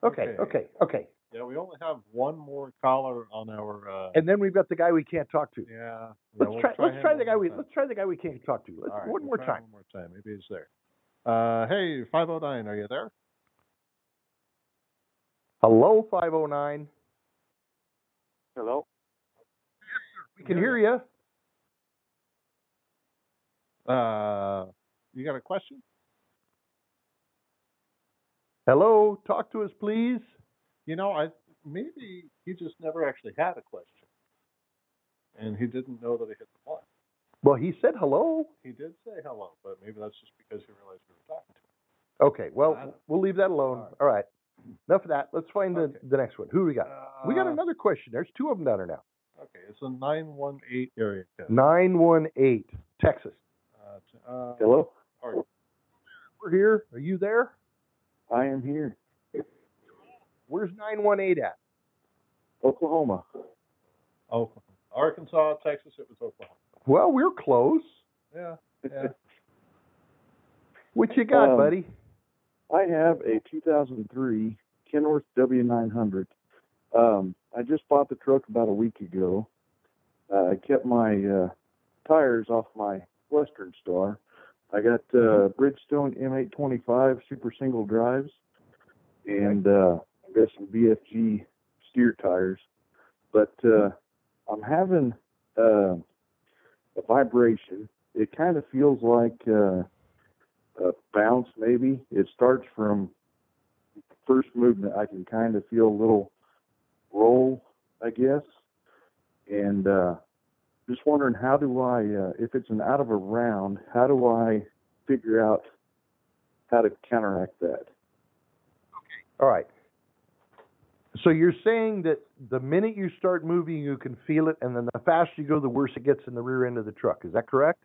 Okay. Yeah, we only have one more caller on our. And then we've got the guy we can't talk to. Yeah. Let's try the guy we can't talk to. One more time. One more time. Maybe he's there. Hey, 509, are you there? Hello, 509. Hello. We can hear you. You got a question? Hello, talk to us, please. You know, maybe he just never actually had a question, and he didn't know that he hit the button. Well, he said hello. He did say hello, but maybe that's just because he realized we were talking to him. Okay, well, we'll leave that alone. All right. Enough of that. Let's find the next one. Who do we got? We got another question. There's two of them down there now. Okay, it's a 918 area code. 918, Texas. Hello? We're here. Are you there? I am here. Where's 918 at? Oklahoma. Oklahoma. Arkansas, Texas, it was Oklahoma. Well, we're close. Yeah. What you got, buddy? I have a 2003 Kenworth W900. I just bought the truck about a week ago. I kept my tires off my Western Star. I got Bridgestone M825 super single drives, and I've got some BFG steer tires. But I'm having a vibration. It kind of feels like a bounce, maybe. It starts from first movement. I can kind of feel a little roll, I guess. And just wondering, how do I, if it's an out of a round, how do I figure out how to counteract that? Okay. All right. So you're saying that the minute you start moving, you can feel it, and then the faster you go, the worse it gets in the rear end of the truck. Is that correct?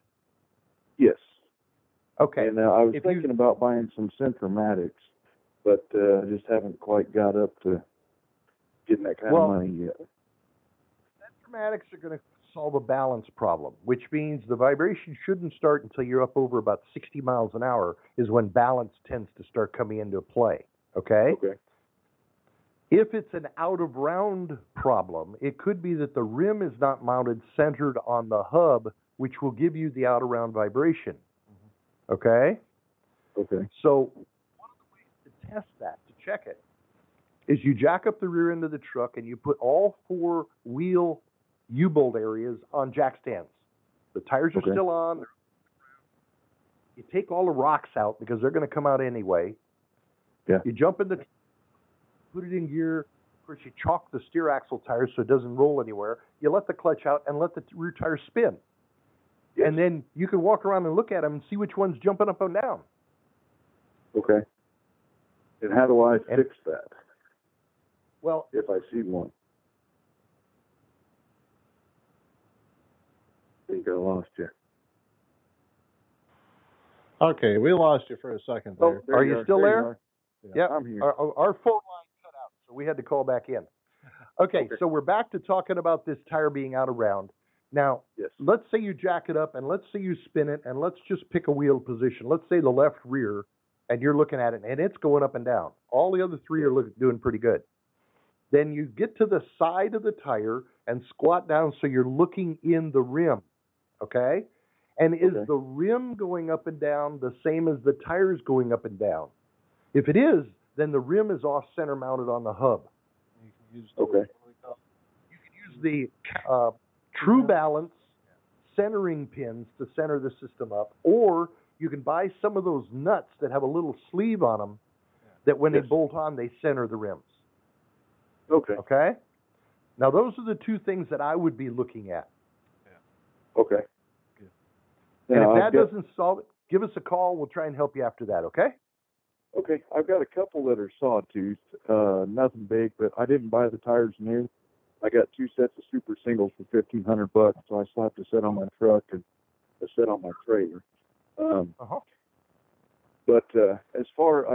Yes. Okay. And I was thinking about buying some Centromatics, but I just haven't quite got up to getting that kind of money yet. Centromatics are going to solve a balance problem, which means the vibration shouldn't start until you're up over about 60 miles an hour is when balance tends to start coming into play. Okay? Okay. If it's an out-of-round problem, it could be that the rim is not mounted centered on the hub, which will give you the out-of-round vibration. Okay? Okay. So one of the ways to test that, to check it, is you jack up the rear end of the truck and you put all four wheel U-bolt areas on jack stands. The tires are still on. You take all the rocks out because they're going to come out anyway. Yeah. You jump in the truck, put it in gear, course, you chalk the steer axle tires so it doesn't roll anywhere. You let the clutch out and let the rear tires spin. Yes. And then you can walk around and look at them and see which one's jumping up and down. Okay. And how do I fix that? Well, if I see one. I think I lost you. Okay, we lost you for a second there. Are you still there? Yeah, I'm here. Our phone line cut out, so we had to call back in. Okay, so we're back to talking about this tire being out of round. Now, let's say you jack it up, and let's say you spin it, and let's just pick a wheel position. Let's say the left rear, and you're looking at it, and it's going up and down. All the other three are doing pretty good. Then you get to the side of the tire and squat down so you're looking in the rim, okay? And is the rim going up and down the same as the tires going up and down? If it is, then the rim is off-center mounted on the hub. You can use You can use the True Balance centering pins to center the system up, or you can buy some of those nuts that have a little sleeve on them that when they bolt on, they center the rims. Okay? Now, those are the two things that I would be looking at. Okay. And if that doesn't solve it, give us a call. We'll try and help you after that, okay? Okay. I've got a couple that are sawtooth, nothing big, but I didn't buy the tires new. I got 2 sets of super singles for $1,500, so I slapped a set on my truck and a set on my trailer. But I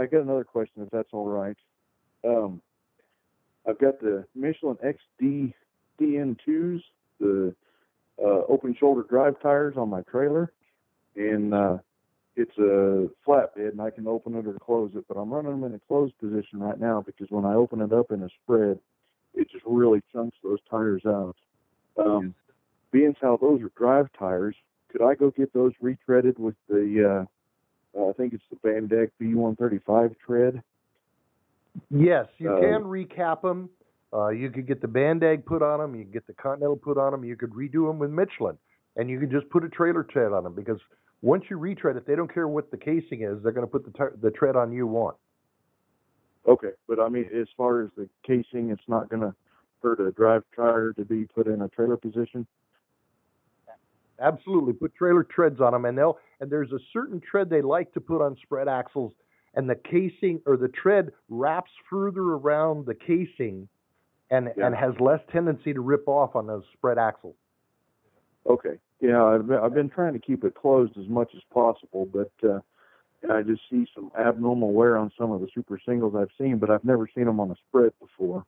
got another question, if that's all right. I've got the Michelin XD DN2s, the open shoulder drive tires on my trailer, and it's a flatbed, and I can open it or close it, but I'm running them in a closed position right now because when I open it up in a spread, it just really chunks those tires out. Being how those are drive tires, could I go get those retreaded with the, I think it's the Bandec B135 tread? Yes, you can recap them. You could get the Bandeg put on them. You could get the Continental put on them. You could redo them with Michelin. And you could just put a trailer tread on them because once you retread it, they don't care what the casing is. They're going to put the tread on you want. Okay, but I mean, as far as the casing, it's not going to hurt a drive tire to be put in a trailer position? Absolutely. Put trailer treads on them. And there's a certain tread they like to put on spread axles, and the casing or the tread wraps further around the casing and has less tendency to rip off on those spread axles. Okay. Yeah, I've been trying to keep it closed as much as possible, but I just see some abnormal wear on some of the super singles I've seen, but I've never seen them on a spread before.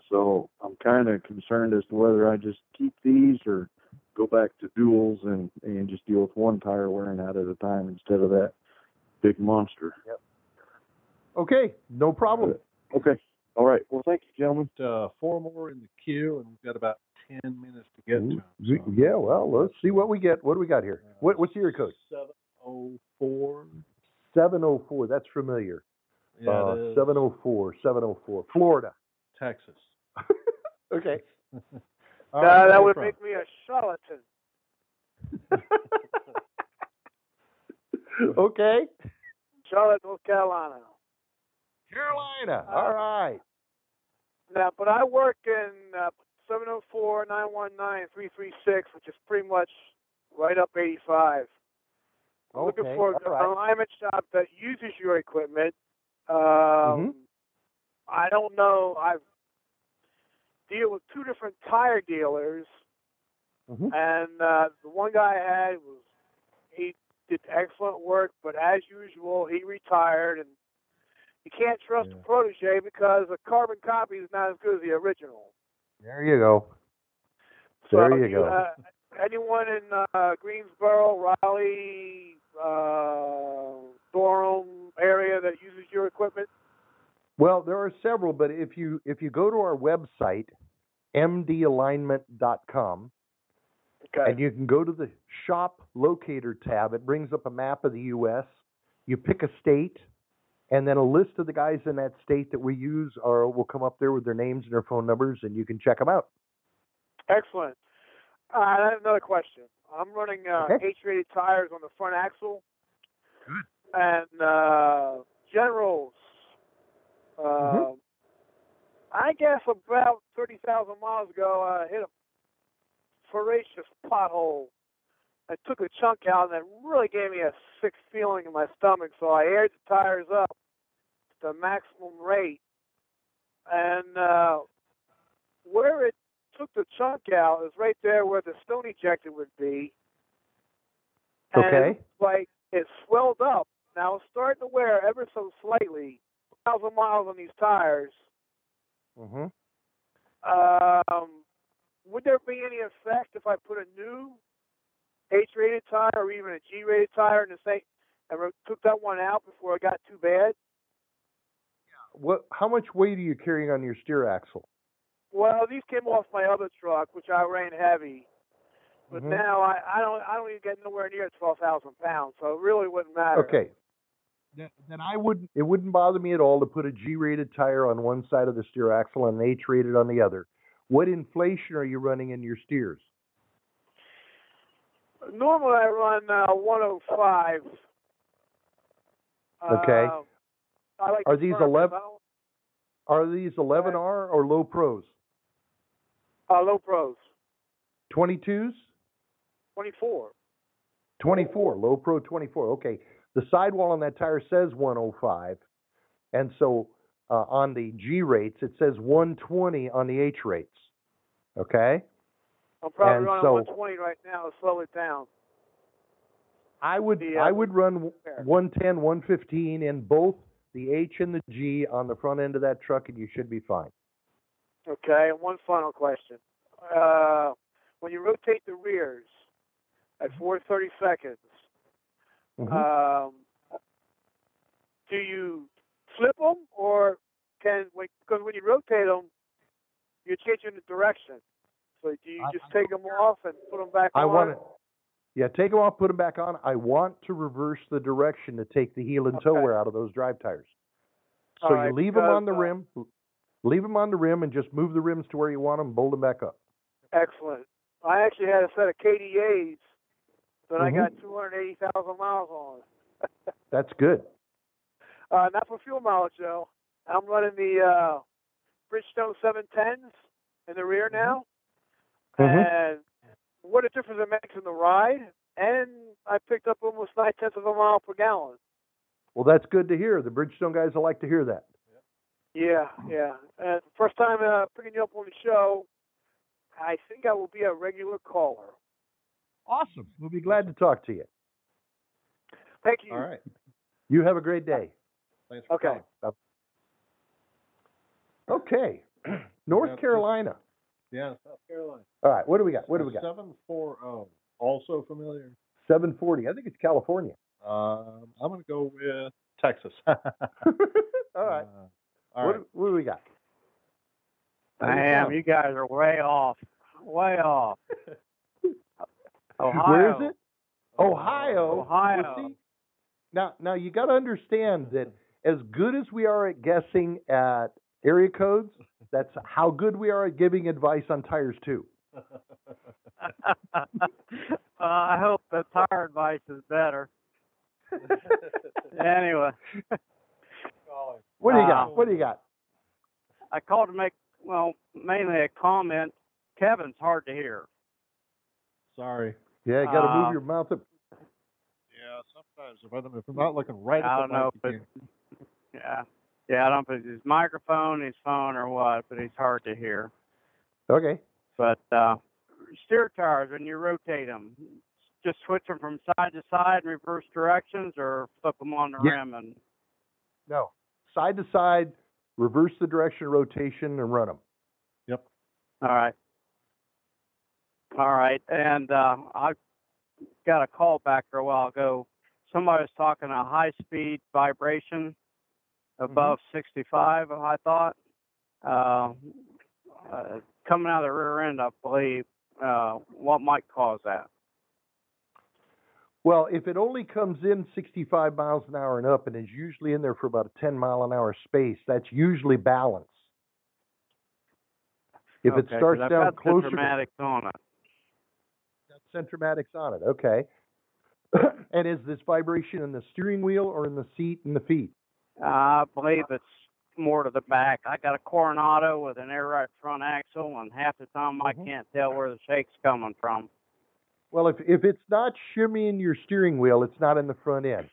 So I'm kind of concerned as to whether I just keep these or go back to duals and just deal with one tire wearing out at a time instead of that big monster. Yep. Okay, no problem. Okay. All right. Well, thank you, gentlemen. 4 more in the queue, and we've got about 10 minutes to get to them. So. Yeah, well, let's see what we get. What do we got here? What's the area code? 704. 704. That's familiar. Yeah, it is. 704. Florida. Texas. Okay. That would make me a charlatan. Okay. Charlotte, North Carolina. All right. Now, but I work in 704-919-336, which is pretty much right up 85. I'm looking for an alignment shop that uses your equipment. I don't know. I deal with 2 different tire dealers, and the one guy I had he did excellent work, but as usual, he retired, and you can't trust a protege because a carbon copy is not as good as the original. There you go. Anyone in Greensboro, Raleigh, Durham area that uses your equipment? Well, there are several, but if you go to our website, mdalignment.com, and you can go to the shop locator tab, it brings up a map of the U.S. You pick a state, and then a list of the guys in that state that we use will come up there with their names and their phone numbers, and you can check them out. Excellent. I have another question. I'm running H-rated tires on the front axle. Good. And Generals. I guess about 30,000 miles ago, I hit a voracious pothole. I took a chunk out, and it really gave me a sick feeling in my stomach. So I aired the tires up to the maximum rate, and where it took the chunk out is right there where the stone ejector would be. And Okay. it looked like it swelled up. Now it's starting to wear ever so slightly. 1,000 miles on these tires. Mm-hmm. Would there be any effect if I put a new H-rated tire or even a G-rated tire in the same, and took that one out before it got too bad? How much weight are you carrying on your steer axle? Well, these came off my other truck, which I ran heavy, but Mhm. now I don't even get nowhere near 12,000 pounds, so it really wouldn't matter. Okay. Then it wouldn't bother me at all to put a G-rated tire on one side of the steer axle and an H-rated on the other. What inflation are you running in your steers? Normally I run 105. Okay. I like Are the these firmness. 11? Are these 11R or low pros? Low pros. 22s? 24. 24. Low pro 24. Okay. The sidewall on that tire says 105, and so on the G rates it says 120 on the H rates. Okay. I'm probably And running so 120 right now to slow it down. I would run 110, 115 in both the H and the G on the front end of that truck, and you should be fine. Okay, and one final question. When you rotate the rears at 430 seconds, Mm-hmm. Do you flip them, or because when you rotate them, you're changing the direction. So do you just take them off and put them back on? Take them off, put them back on. I want to reverse the direction to take the heel and toe wear out of those drive tires. So you leave them on the rim, and just move the rims to where you want them, bolt them back up. Excellent. I actually had a set of KDAs that I Mm-hmm. got 280,000 miles on. That's good. Not for fuel mileage, though. I'm running the Bridgestone 710s in the rear now. Mm-hmm. And what a difference it makes in the ride. And I picked up almost 0.9 of a mile per gallon. Well, that's good to hear. The Bridgestone guys will like to hear that. Yeah. First time picking you up on the show, I think I will be a regular caller. Awesome. We'll be glad to talk to you. Thank you. All right. You have a great day. Thanks for calling. Okay. North Carolina. Yeah, South Carolina. All right. What do we got? 740. Also familiar? 740. I think it's California. I'm going to go with Texas. All right. All right. What do we got? Damn, you guys are way off. Way off. Ohio. Where is it? Ohio. Ohio. Well, see, now you got to understand that as good as we are at guessing at area codes, that's how good we are at giving advice on tires too. I hope the tire advice is better. Anyway. What do you got? What do you got? I called to make, mainly a comment. Kevin's hard to hear. Sorry. Yeah, you got to move your mouth up. Yeah, sometimes if I'm not looking right I at don't the know, mic, but yeah, I don't know if it's his microphone, his phone, or what, but he's hard to hear. Okay. But steer tires, when you rotate them, just switch them from side to side in reverse directions, or flip them on the rim and. No, side to side, reverse the direction of rotation, and run them. Yep. All right, and I got a call back there a while ago. Somebody was talking a high-speed vibration above 65, I thought. Coming out of the rear end, I believe. What might cause that? Well, if it only comes in 65 miles an hour and up and is usually in there for about a 10-mile-an-hour space, that's usually balance. If it starts down closer, centromatics on it. Centromatics on it. Okay. And is this vibration in the steering wheel or in the seat and the feet? I believe it's more to the back. I got a Coronado with an air right front axle, and half the time I can't tell where the shake's coming from. Well, if it's not shimmying your steering wheel, it's not in the front end.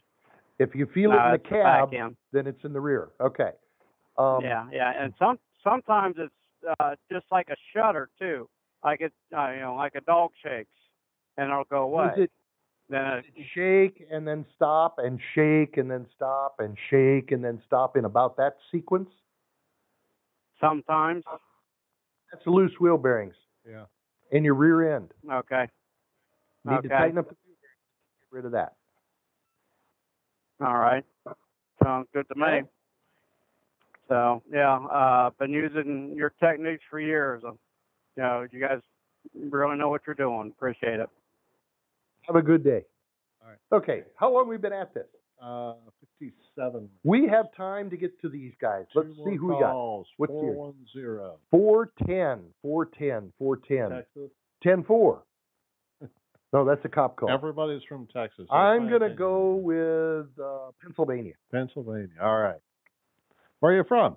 If you feel it in the It's cab, back end. then it's in the rear. Okay. Yeah, and sometimes it's just like a shudder too, like it, like a dog shakes, and it'll go away. Does it shake and then stop and shake and then stop and shake and then stop in about that sequence? Sometimes. That's loose wheel bearings. Yeah. In your rear end. Okay. Need to tighten up the wheel bearings, get rid of that. All right. Sounds good to me. So yeah, been using your techniques for years. You guys really know what you're doing. Appreciate it. Have a good day. All right. Okay. How long have we been at this? 57. We have time to get to these guys. Let's see who we got. What's yours? 410. 410. 410. 410. Texas. 10-4. No, that's a cop call. Everybody's from Texas. I'm going to go with Pennsylvania. Pennsylvania. All right. Where are you from?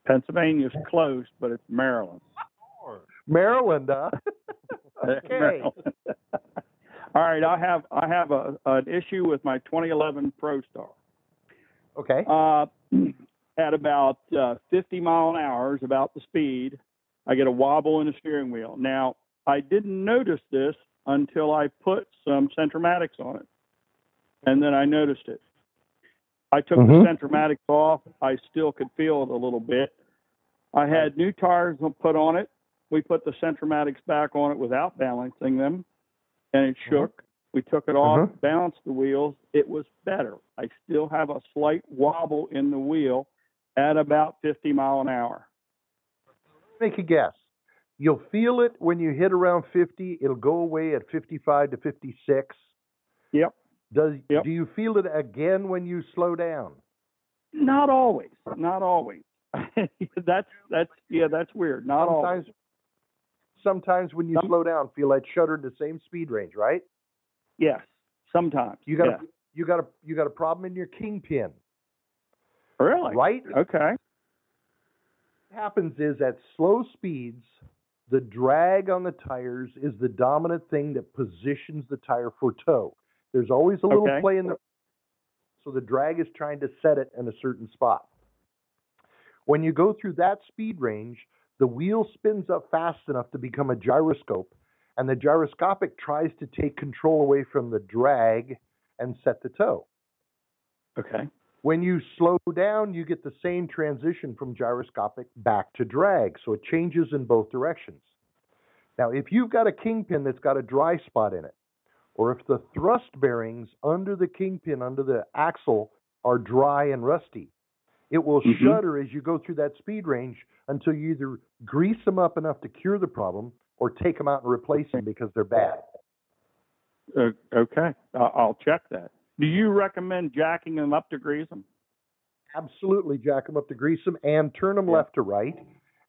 Pennsylvania's close, but it's Maryland. Maryland, huh? Okay. Maryland. All right, I have an issue with my 2011 ProStar. Okay. At about 50 mile an hour is about the speed. I get a wobble in the steering wheel. Now, I didn't notice this until I put some Centromatics on it, and then I noticed it. I took the Centromatics off. I still could feel it a little bit. I had new tires put on it. We put the Centromatics back on it without balancing them, and it shook. We took it off, balanced the wheels. It was better. I still have a slight wobble in the wheel at about 50 mile an hour. Make a guess. You'll feel it when you hit around 50. It'll go away at 55 to 56. Yep. Do you feel it again when you slow down? Not always. Not always. That's weird. Not always. Sometimes when you slow down, feel that shudder in the same speed range, right? Yes. Sometimes. You got a problem in your kingpin. Really? Right? Okay. What happens is at slow speeds, the drag on the tires is the dominant thing that positions the tire for tow. There's always a little play in so the drag is trying to set it in a certain spot. When you go through that speed range, the wheel spins up fast enough to become a gyroscope, and the gyroscopic tries to take control away from the drag and set the tow. Okay. When you slow down, you get the same transition from gyroscopic back to drag, so it changes in both directions. Now, if you've got a kingpin that's got a dry spot in it, or if the thrust bearings under the kingpin, under the axle, are dry and rusty, it will shudder as you go through that speed range until you either grease them up enough to cure the problem or take them out and replace them because they're bad. Okay. I'll check that. Do you recommend jacking them up to grease them? Absolutely, jack them up to grease them and turn them left to right.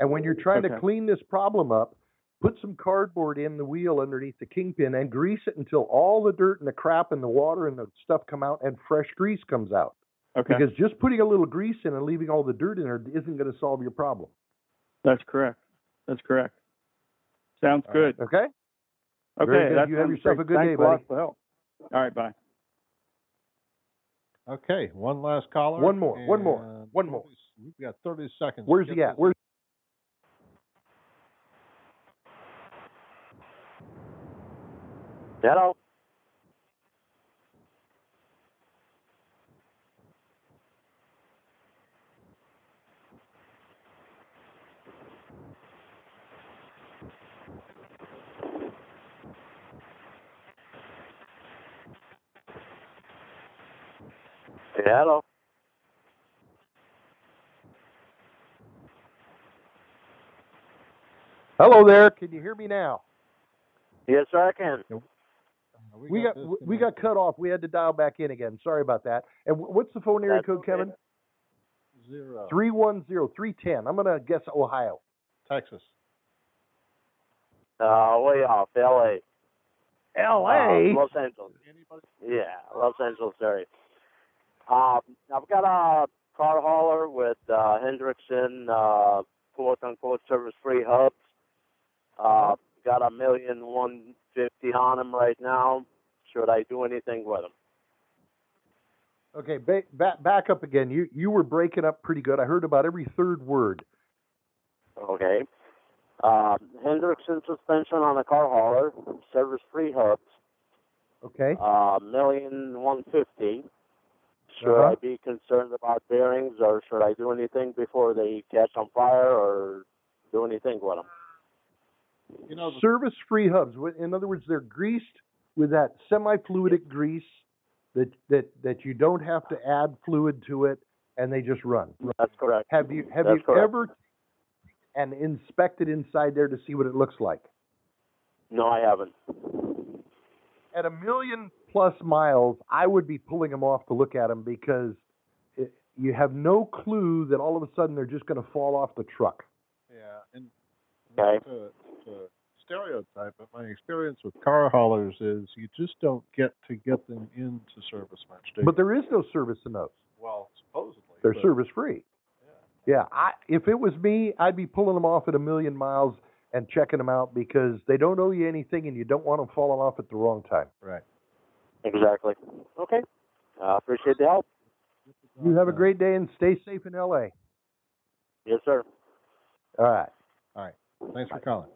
And when you're trying to clean this problem up, put some cardboard in the wheel underneath the kingpin and grease it until all the dirt and the crap and the water and the stuff come out and fresh grease comes out. Okay. Because just putting a little grease in and leaving all the dirt in there isn't going to solve your problem. That's correct. Sounds good. Okay? Okay. Very good. You have yourself a good day, buddy. All right, bye. Okay, one last caller. One more. We've got 30 seconds. Where's he at? Hello. Hello. Hello there. Can you hear me now? Yes, sir, I can. We got cut off. We had to dial back in again. Sorry about that. And what's the phone area code, Kevin? 310. I'm going to guess Ohio. Texas. Way off. L.A. L.A.? Los Angeles. Yeah, Los Angeles area. I've got a car hauler with Hendrickson, quote-unquote, service-free hubs. Got 1,150,000 on them right now. Should I do anything with them? Okay, back up again. You were breaking up pretty good. I heard about every third word. Okay. Hendrickson suspension on a car hauler, service-free hubs. Okay. 1,150,000. Should I be concerned about bearings, or should I do anything before they catch on fire, or do anything with them? You know, service-free hubs. In other words, they're greased with that semi-fluidic grease that you don't have to add fluid to it, and they just run. That's correct. Have you ever and inspected inside there to see what it looks like? No, I haven't. At 1,000,000+ miles, I would be pulling them off to look at them because you have no clue that all of a sudden they're just going to fall off the truck. Yeah, and okay. To stereotype, but my experience with car haulers is you just don't get them into service much, do you? But there is no service in those. Well, supposedly. They're service-free. Yeah. If it was me, I'd be pulling them off at 1,000,000 miles and checking them out because they don't owe you anything and you don't want them falling off at the wrong time. Right. Exactly. Okay. Appreciate the help. You have a great day and stay safe in L.A. Yes, sir. All right. Thanks for calling.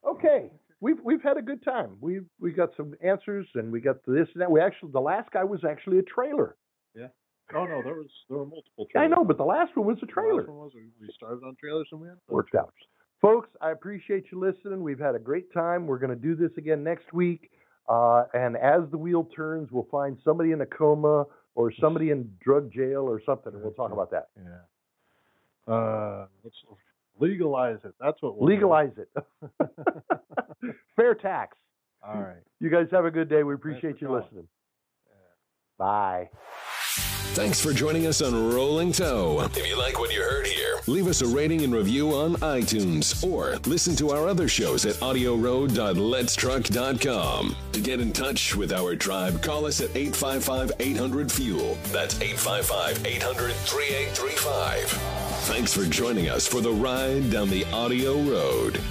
Okay. We've had a good time. We got some answers and we got this and that. The last guy was actually a trailer. Yeah. Oh no, there were multiple trailers. I know, but the last one was a trailer. The last one was we started on trailers and we had worked out. Folks, I appreciate you listening. We've had a great time. We're going to do this again next week. And as the wheel turns, we'll find somebody in a coma or somebody in drug jail or something, and we'll talk about that. Yeah. Let's legalize it. That's what we'll legalize it. Fair tax. All right. You guys have a good day. We appreciate you listening. Bye. Thanks for joining us on Rolling Toe. If you like what you heard here, leave us a rating and review on iTunes or listen to our other shows at audioroad.letstruck.com. To get in touch with our tribe, call us at 855-800-FUEL. That's 855-800-3835. Thanks for joining us for the ride down the audio road.